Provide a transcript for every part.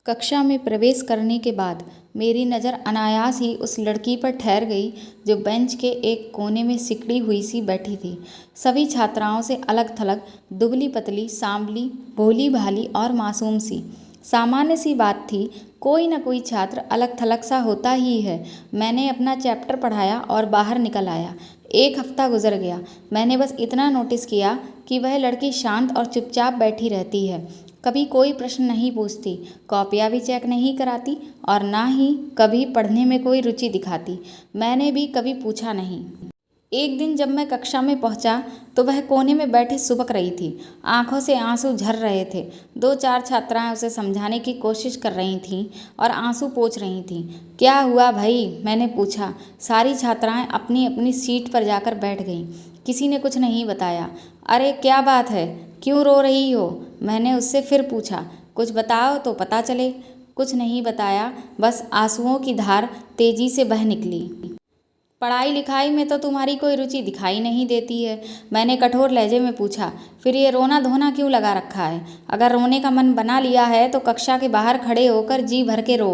कक्षा में प्रवेश करने के बाद मेरी नज़र अनायास ही उस लड़की पर ठहर गई जो बेंच के एक कोने में सिकड़ी हुई सी बैठी थी। सभी छात्राओं से अलग थलग, दुबली पतली, सांवली, भोली भाली और मासूम सी। सामान्य सी बात थी, कोई न कोई छात्र अलग थलग सा होता ही है। मैंने अपना चैप्टर पढ़ाया और बाहर निकल आया। एक हफ्ता गुजर गया। मैंने बस इतना नोटिस किया कि वह लड़की शांत और चुपचाप बैठी रहती है। कभी कोई प्रश्न नहीं पूछती, कॉपियाँ भी चेक नहीं कराती और ना ही कभी पढ़ने में कोई रुचि दिखाती। मैंने भी कभी पूछा नहीं। एक दिन जब मैं कक्षा में पहुंचा तो वह कोने में बैठे सुबक रही थी। आंखों से आंसू झर रहे थे। दो चार छात्राएं उसे समझाने की कोशिश कर रही थीं और आंसू पोंछ रही थीं। क्या हुआ भाई, मैंने पूछा। सारी छात्राएं अपनी अपनी सीट पर जाकर बैठ गईं। किसी ने कुछ नहीं बताया। अरे क्या बात है, क्यों रो रही हो, मैंने उससे फिर पूछा। कुछ बताओ तो पता चले। कुछ नहीं बताया, बस आंसुओं की धार तेजी से बह निकली। पढ़ाई लिखाई में तो तुम्हारी कोई रुचि दिखाई नहीं देती है, मैंने कठोर लहजे में पूछा। फिर ये रोना धोना क्यों लगा रखा है? अगर रोने का मन बना लिया है तो कक्षा के बाहर खड़े होकर जी भर के रो।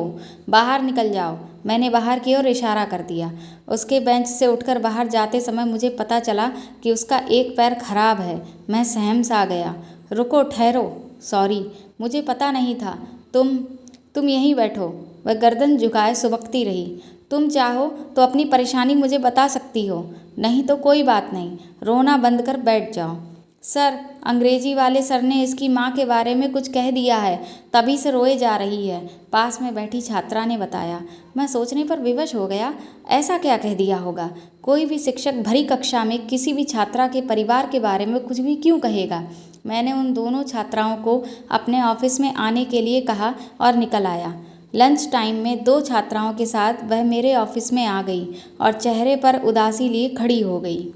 बाहर निकल जाओ, मैंने बाहर की ओर इशारा कर दिया। उसके बेंच से उठकर बाहर जाते समय मुझे पता चला कि उसका एक पैर खराब है। मैं सहम सा गया। रुको, ठहरो, सॉरी, मुझे पता नहीं था। तुम यहीं बैठो। वह गर्दन झुकाए सुबकती रही। तुम चाहो तो अपनी परेशानी मुझे बता सकती हो, नहीं तो कोई बात नहीं, रोना बंद कर बैठ जाओ। सर, अंग्रेजी वाले सर ने इसकी माँ के बारे में कुछ कह दिया है, तभी से रोए जा रही है, पास में बैठी छात्रा ने बताया। मैं सोचने पर विवश हो गया। ऐसा क्या कह दिया होगा? कोई भी शिक्षक भरी कक्षा में किसी भी छात्रा के परिवार के बारे में कुछ भी क्यों कहेगा? मैंने उन दोनों छात्राओं को अपने ऑफिस में आने के लिए कहा और निकल आया। लंच टाइम में दो छात्राओं के साथ वह मेरे ऑफिस में आ गई और चेहरे पर उदासी लिए खड़ी हो गई।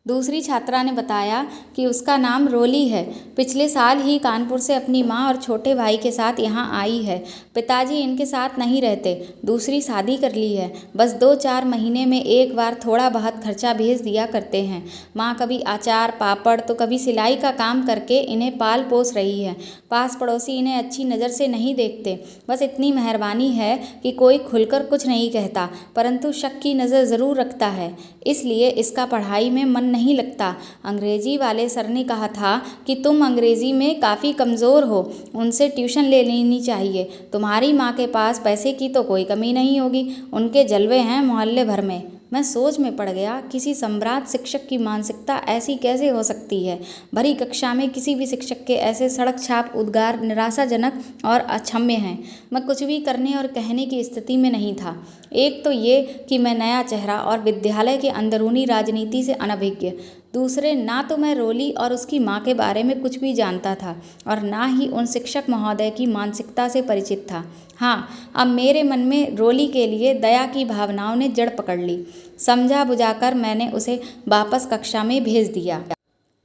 दूसरी छात्रा ने बताया कि उसका नाम रोली है। पिछले साल ही कानपुर से अपनी माँ और छोटे भाई के साथ यहाँ आई है। पिताजी इनके साथ नहीं रहते, दूसरी शादी कर ली है। बस 2-4 महीने में एक बार थोड़ा बहुत खर्चा भेज दिया करते हैं। माँ कभी अचार पापड़ तो कभी सिलाई का काम करके इन्हें पाल पोस रही है। पास पड़ोसी इन्हें अच्छी नज़र से नहीं देखते। बस इतनी मेहरबानी है कि कोई खुलकर कुछ नहीं कहता, परंतु शक की नज़र ज़रूर रखता है। इसलिए इसका पढ़ाई में मन नहीं लगता। अंग्रेजी वाले सर ने कहा था कि तुम अंग्रेजी में काफ़ी कमज़ोर हो, उनसे ट्यूशन ले लेनी चाहिए। तुम्हारी माँ के पास पैसे की तो कोई कमी नहीं होगी, उनके जलवे हैं मोहल्ले भर में। मैं सोच में पड़ गया, किसी सम्राट शिक्षक की मानसिकता ऐसी कैसे हो सकती है? भरी कक्षा में किसी भी शिक्षक के ऐसे सड़क छाप उद्गार निराशाजनक और अक्षम्य हैं। मैं कुछ भी करने और कहने की स्थिति में नहीं था। एक तो ये कि मैं नया चेहरा और विद्यालय के अंदरूनी राजनीति से अनभिज्ञ। दूसरे, ना तो मैं रोली और उसकी माँ के बारे में कुछ भी जानता था और ना ही उन शिक्षक महोदय की मानसिकता से परिचित था। हाँ, अब मेरे मन में रोली के लिए दया की भावनाओं ने जड़ पकड़ ली। समझा बुझाकर मैंने उसे वापस कक्षा में भेज दिया।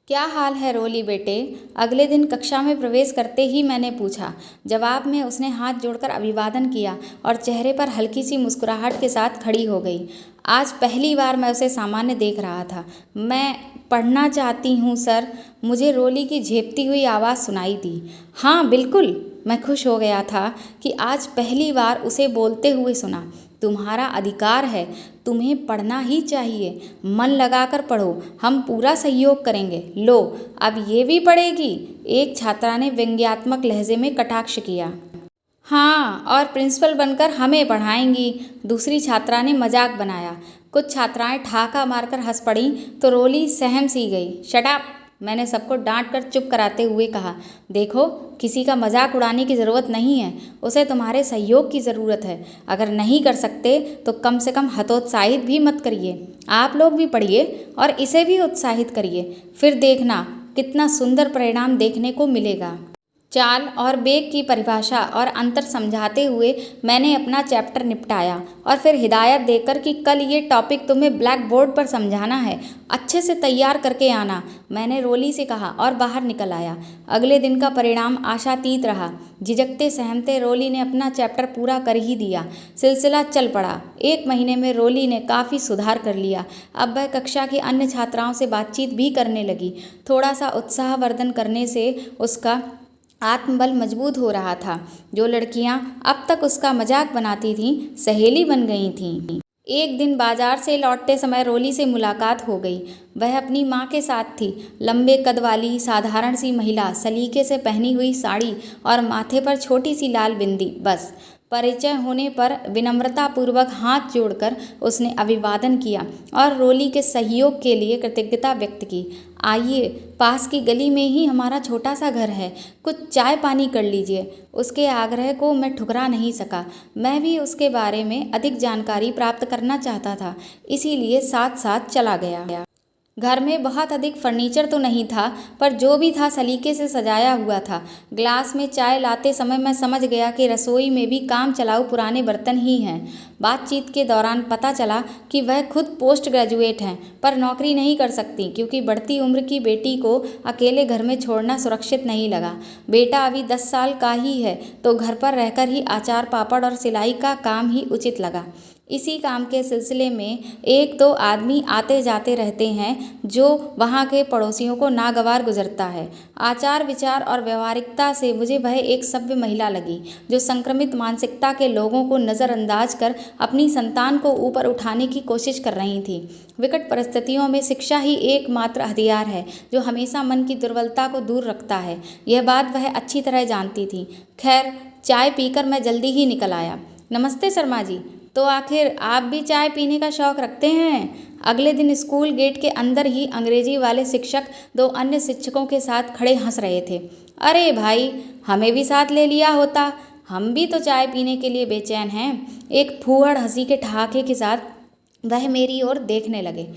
क्या हाल है रोली बेटे? अगले दिन कक्षा में प्रवेश करते ही मैंने पूछा। जवाब में उसने हाथ जोड़कर अभिवादन किया और चेहरे पर हल्की सी मुस्कुराहट के साथ खड़ी हो गई। आज पहली बार मैं उसे सामान्य देख रहा था। मैं पढ़ना चाहती हूँ सर, मुझे रोली की झेपती हुई आवाज़ सुनाई दी। हाँ बिल्कुल, मैं खुश हो गया था कि आज पहली बार उसे बोलते हुए सुना। तुम्हारा अधिकार है, तुम्हें पढ़ना ही चाहिए, मन लगाकर पढ़ो, हम पूरा सहयोग करेंगे। लो, अब ये भी पढ़ेगी? एक छात्रा ने व्यंग्यात्मक लहजे में कटाक्ष किया। हाँ, और प्रिंसिपल बनकर हमें पढ़ाएंगी, दूसरी छात्रा ने मजाक बनाया। कुछ छात्राएं ठहाका मारकर हंस पड़ीं तो रोली सहम सी गई। शट अप, मैंने सबको डांट कर चुप कराते हुए कहा। देखो, किसी का मजाक उड़ाने की ज़रूरत नहीं है, उसे तुम्हारे सहयोग की ज़रूरत है। अगर नहीं कर सकते तो कम से कम हतोत्साहित भी मत करिए। आप लोग भी पढ़िए और इसे भी उत्साहित करिए, फिर देखना कितना सुंदर परिणाम देखने को मिलेगा। चाल और बेग की परिभाषा और अंतर समझाते हुए मैंने अपना चैप्टर निपटाया और फिर हिदायत देकर कि कल ये टॉपिक तुम्हें ब्लैक बोर्ड पर समझाना है, अच्छे से तैयार करके आना, मैंने रोली से कहा और बाहर निकल आया। अगले दिन का परिणाम आशातीत रहा। झिझकते सहमते रोली ने अपना चैप्टर पूरा कर ही दिया। सिलसिला चल पड़ा। 1 महीने में रोली ने काफ़ी सुधार कर लिया। अब वह कक्षा की अन्य छात्राओं से बातचीत भी करने लगी। थोड़ा सा उत्साहवर्धन करने से उसका आत्मबल मजबूत हो रहा था। जो लड़कियां अब तक उसका मजाक बनाती थीं, सहेली बन गई थीं। एक दिन बाजार से लौटते समय रोली से मुलाकात हो गई। वह अपनी माँ के साथ थी। लंबे कद वाली साधारण सी महिला, सलीके से पहनी हुई साड़ी और माथे पर छोटी सी लाल बिंदी। बस परिचय होने पर विनम्रतापूर्वक हाथ जोड़कर उसने अभिवादन किया और रोली के सहयोग के लिए कृतज्ञता व्यक्त की। आइए, पास की गली में ही हमारा छोटा सा घर है, कुछ चाय पानी कर लीजिए। उसके आग्रह को मैं ठुकरा नहीं सका। मैं भी उसके बारे में अधिक जानकारी प्राप्त करना चाहता था, इसीलिए साथ साथ चला गया। घर में बहुत अधिक फर्नीचर तो नहीं था, पर जो भी था सलीके से सजाया हुआ था। ग्लास में चाय लाते समय मैं समझ गया कि रसोई में भी काम चलाऊ पुराने बर्तन ही हैं। बातचीत के दौरान पता चला कि वह खुद पोस्ट ग्रेजुएट हैं, पर नौकरी नहीं कर सकती क्योंकि बढ़ती उम्र की बेटी को अकेले घर में छोड़ना सुरक्षित नहीं लगा। बेटा अभी 10 साल का ही है, तो घर पर रहकर ही अचार पापड़ और सिलाई का काम ही उचित लगा। इसी काम के सिलसिले में एक दो आदमी आते जाते रहते हैं, जो वहाँ के पड़ोसियों को नागवार गुजरता है। आचार विचार और व्यवहारिकता से मुझे वह एक सभ्य महिला लगी, जो संक्रमित मानसिकता के लोगों को नज़रअंदाज कर अपनी संतान को ऊपर उठाने की कोशिश कर रही थी। विकट परिस्थितियों में शिक्षा ही एकमात्र हथियार है जो हमेशा मन की दुर्बलता को दूर रखता है। यह बात वह अच्छी तरह जानती थी। खैर, चाय पीकर मैं जल्दी ही निकल आया। नमस्ते शर्मा जी, तो आखिर आप भी चाय पीने का शौक रखते हैं? अगले दिन स्कूल गेट के अंदर ही अंग्रेजी वाले शिक्षक दो अन्य शिक्षकों के साथ खड़े हंस रहे थे। अरे भाई, हमें भी साथ ले लिया होता, हम भी तो चाय पीने के लिए बेचैन हैं। एक फूहड़ हंसी के ठहाके के साथ वह मेरी ओर देखने लगे।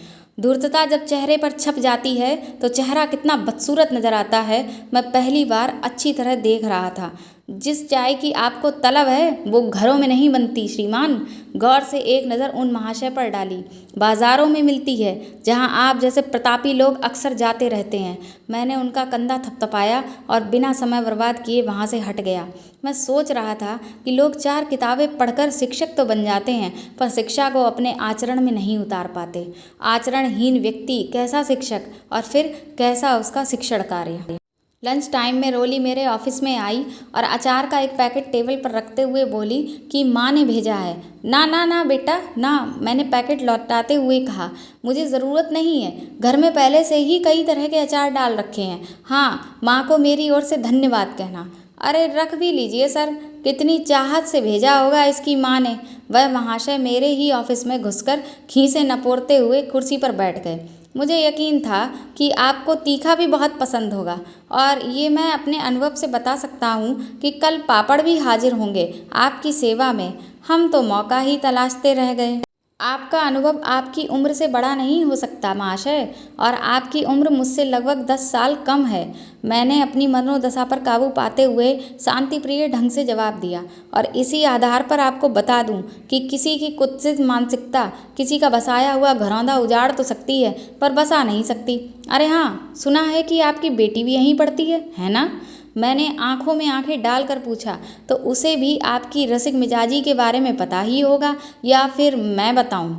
धूर्तता जब चेहरे पर छप जाती है तो चेहरा कितना बदसूरत नजर आता है, मैं पहली बार अच्छी तरह देख रहा था। जिस चाय की आपको तलब है वो घरों में नहीं बनती श्रीमान। गौर से एक नज़र उन महाशय पर डाली। बाजारों में मिलती है, जहां आप जैसे प्रतापी लोग अक्सर जाते रहते हैं। मैंने उनका कंधा थपथपाया और बिना समय बर्बाद किए वहां से हट गया। मैं सोच रहा था कि लोग 4 किताबें पढ़कर शिक्षक तो बन जाते हैं, पर शिक्षा को अपने आचरण में नहीं उतार पाते। आचरणहीन व्यक्ति कैसा शिक्षक, और फिर कैसा उसका शिक्षण कार्य। लंच टाइम में रोली मेरे ऑफिस में आई और अचार का एक पैकेट टेबल पर रखते हुए बोली कि माँ ने भेजा है। ना ना ना बेटा ना, मैंने पैकेट लौटाते हुए कहा। मुझे ज़रूरत नहीं है, घर में पहले से ही कई तरह के अचार डाल रखे हैं। हाँ, माँ को मेरी ओर से धन्यवाद कहना। अरे रख भी लीजिए सर, कितनी चाहत से भेजा होगा इसकी माँ ने। वह महाशय मेरे ही ऑफिस में घुसकर खीसें नपोरते हुए कुर्सी पर बैठ गए। मुझे यकीन था कि आपको तीखा भी बहुत पसंद होगा, और ये मैं अपने अनुभव से बता सकता हूँ कि कल पापड़ भी हाजिर होंगे आपकी सेवा में। हम तो मौका ही तलाशते रह गए। आपका अनुभव आपकी उम्र से बड़ा नहीं हो सकता महाशय, और आपकी उम्र मुझसे लगभग 10 साल कम है। मैंने अपनी मनोदशा पर काबू पाते हुए शांतिप्रिय ढंग से जवाब दिया, और इसी आधार पर आपको बता दूं कि किसी की कुत्सित मानसिकता किसी का बसाया हुआ घरौंदा उजाड़ तो सकती है, पर बसा नहीं सकती। अरे हाँ, सुना है कि आपकी बेटी भी यहीं पढ़ती है ना? मैंने आंखों में आंखें डालकर पूछा। तो उसे भी आपकी रसिक मिजाजी के बारे में पता ही होगा, या फिर मैं बताऊं?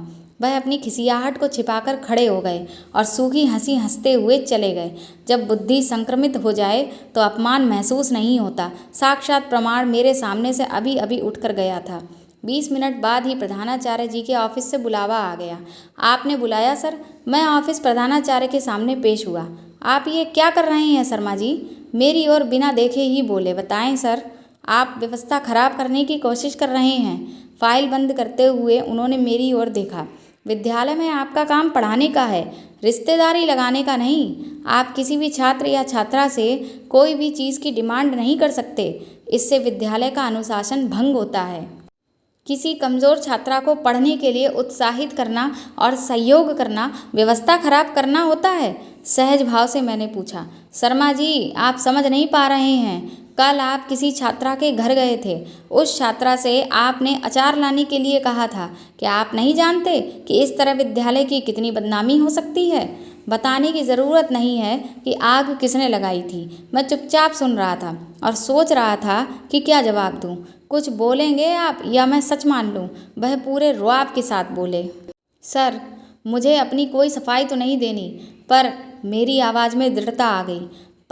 वह अपनी खिसियाहट को छिपाकर खड़े हो गए और सूखी हंसी हंसते हुए चले गए। जब बुद्धि संक्रमित हो जाए तो अपमान महसूस नहीं होता। साक्षात प्रमाण मेरे सामने से अभी अभी उठकर गया था। 20 मिनट बाद ही प्रधानाचार्य जी के ऑफिस से बुलावा आ गया। आपने बुलाया सर? मैं ऑफिस प्रधानाचार्य के सामने पेश हुआ। आप ये क्या कर रहे हैं शर्मा जी? मेरी ओर बिना देखे ही बोले। बताएं सर। आप व्यवस्था खराब करने की कोशिश कर रहे हैं। फाइल बंद करते हुए उन्होंने मेरी ओर देखा। विद्यालय में आपका काम पढ़ाने का है, रिश्तेदारी लगाने का नहीं। आप किसी भी छात्र या छात्रा से कोई भी चीज़ की डिमांड नहीं कर सकते। इससे विद्यालय का अनुशासन भंग होता है। किसी कमज़ोर छात्रा को पढ़ने के लिए उत्साहित करना और सहयोग करना व्यवस्था खराब करना होता है? सहज भाव से मैंने पूछा। शर्मा जी, आप समझ नहीं पा रहे हैं। कल आप किसी छात्रा के घर गए थे। उस छात्रा से आपने अचार लाने के लिए कहा था। क्या आप नहीं जानते कि इस तरह विद्यालय की कितनी बदनामी हो सकती है? बताने की ज़रूरत नहीं है कि आग किसने लगाई थी। मैं चुपचाप सुन रहा था और सोच रहा था कि क्या जवाब दूं। कुछ बोलेंगे आप या मैं सच मान लूं? वह पूरे रुआब के साथ बोले। सर, मुझे अपनी कोई सफाई तो नहीं देनी, पर मेरी आवाज़ में दृढ़ता आ गई।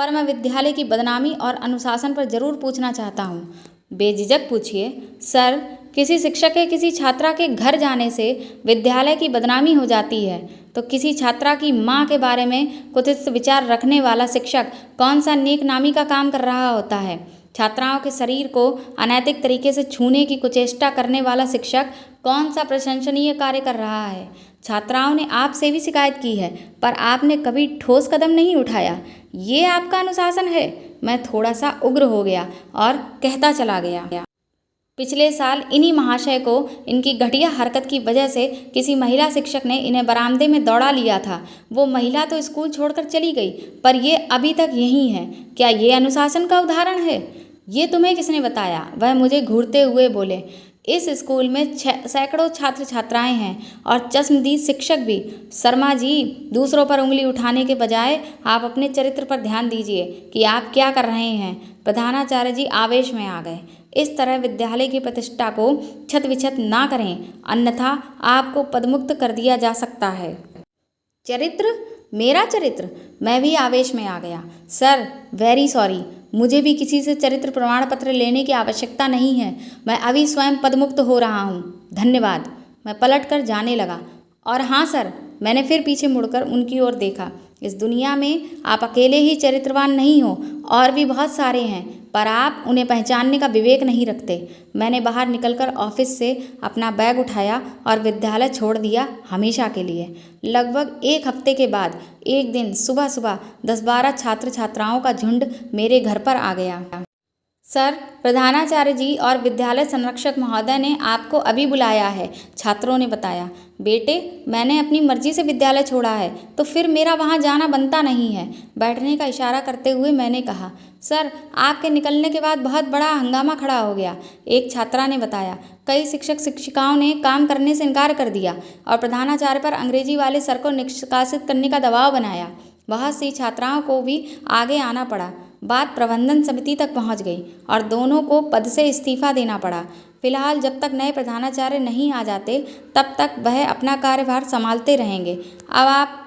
पर मैं विद्यालय की बदनामी और अनुशासन पर जरूर पूछना चाहता हूँ। बेझिझक पूछिए। सर, किसी शिक्षक के किसी छात्रा के घर जाने से विद्यालय की बदनामी हो जाती है, तो किसी छात्रा की माँ के बारे में कुत्सित विचार रखने वाला शिक्षक कौन सा नेक नामी का काम कर रहा होता है? छात्राओं के शरीर को अनैतिक तरीके से छूने की कुचेष्टा करने वाला शिक्षक कौन सा प्रशंसनीय कार्य कर रहा है? छात्राओं ने आपसे भी शिकायत की है, पर आपने कभी ठोस कदम नहीं उठाया। ये आपका अनुशासन है? मैं थोड़ा सा उग्र हो गया और कहता चला गया। पिछले साल इन्हीं महाशय को इनकी घटिया हरकत की वजह से किसी महिला शिक्षक ने इन्हें बरामदे में दौड़ा लिया था। वो महिला तो स्कूल छोड़कर चली गई, पर ये अभी तक यहीं है। क्या ये अनुशासन का उदाहरण है? ये तुम्हें किसने बताया? वह मुझे घूरते हुए बोले। इस स्कूल में सैकड़ों छात्र छात्राएं हैं और चश्मदीद शिक्षक भी। शर्मा जी, दूसरों पर उंगली उठाने के बजाय आप अपने चरित्र पर ध्यान दीजिए कि आप क्या कर रहे हैं। प्रधानाचार्य जी आवेश में आ गए। इस तरह विद्यालय की प्रतिष्ठा को छत विछत ना करें, अन्यथा आपको पदमुक्त कर दिया जा सकता है। चरित्र? मेरा चरित्र? मैं भी आवेश में आ गया। सर, वेरी सॉरी, मुझे भी किसी से चरित्र प्रमाण पत्र लेने की आवश्यकता नहीं है। मैं अभी स्वयं पदमुक्त हो रहा हूँ। धन्यवाद। मैं पलट कर जाने लगा। और हाँ सर, मैंने फिर पीछे मुड़कर उनकी ओर देखा। इस दुनिया में आप अकेले ही चरित्रवान नहीं हो, और भी बहुत सारे हैं, पर आप उन्हें पहचानने का विवेक नहीं रखते। मैंने बाहर निकलकर ऑफिस से अपना बैग उठाया और विद्यालय छोड़ दिया, हमेशा के लिए। लगभग एक हफ्ते के बाद एक दिन सुबह सुबह 10-12 छात्र छात्राओं का झुंड मेरे घर पर आ गया। सर, प्रधानाचार्य जी और विद्यालय संरक्षक महोदय ने आपको अभी बुलाया है, छात्रों ने बताया। बेटे, मैंने अपनी मर्जी से विद्यालय छोड़ा है, तो फिर मेरा वहाँ जाना बनता नहीं है। बैठने का इशारा करते हुए मैंने कहा। सर, आपके निकलने के बाद बहुत बड़ा हंगामा खड़ा हो गया, एक छात्रा ने बताया। कई शिक्षक शिक्षिकाओं ने काम करने से इनकार कर दिया और प्रधानाचार्य पर अंग्रेजी वाले सर को निष्कासित करने का दबाव बनाया। बहुत सी छात्राओं को भी आगे आना पड़ा। बात प्रबंधन समिति तक पहुंच गई और दोनों को पद से इस्तीफा देना पड़ा। फिलहाल जब तक नए प्रधानाचार्य नहीं आ जाते, तब तक वह अपना कार्यभार संभालते रहेंगे। अब आप।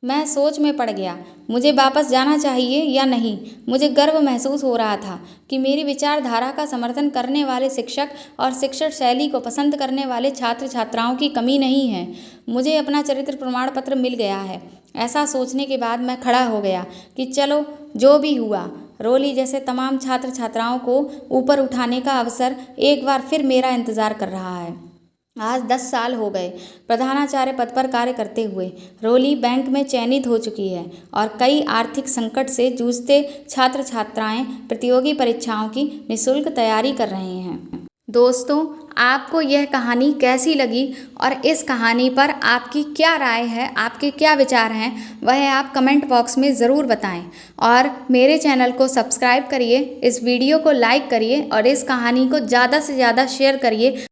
मैं सोच में पड़ गया, मुझे वापस जाना चाहिए या नहीं। मुझे गर्व महसूस हो रहा था कि मेरी विचारधारा का समर्थन करने वाले शिक्षक और शिक्षण शैली को पसंद करने वाले छात्र छात्राओं की कमी नहीं है। मुझे अपना चरित्र प्रमाण पत्र मिल गया है। ऐसा सोचने के बाद मैं खड़ा हो गया कि चलो, जो भी हुआ। रोली जैसे तमाम छात्र छात्राओं को ऊपर उठाने का अवसर एक बार फिर मेरा इंतज़ार कर रहा है। आज 10 साल हो गए प्रधानाचार्य पद पर कार्य करते हुए। रोली बैंक में चयनित हो चुकी है और कई आर्थिक संकट से जूझते छात्र छात्राएं प्रतियोगी परीक्षाओं की निःशुल्क तैयारी कर रहे हैं। दोस्तों, आपको यह कहानी कैसी लगी और इस कहानी पर आपकी क्या राय है, आपके क्या विचार हैं, वह आप कमेंट बॉक्स में ज़रूर बताएं। और मेरे चैनल को सब्सक्राइब करिए, इस वीडियो को लाइक करिए और इस कहानी को ज़्यादा से ज़्यादा शेयर करिए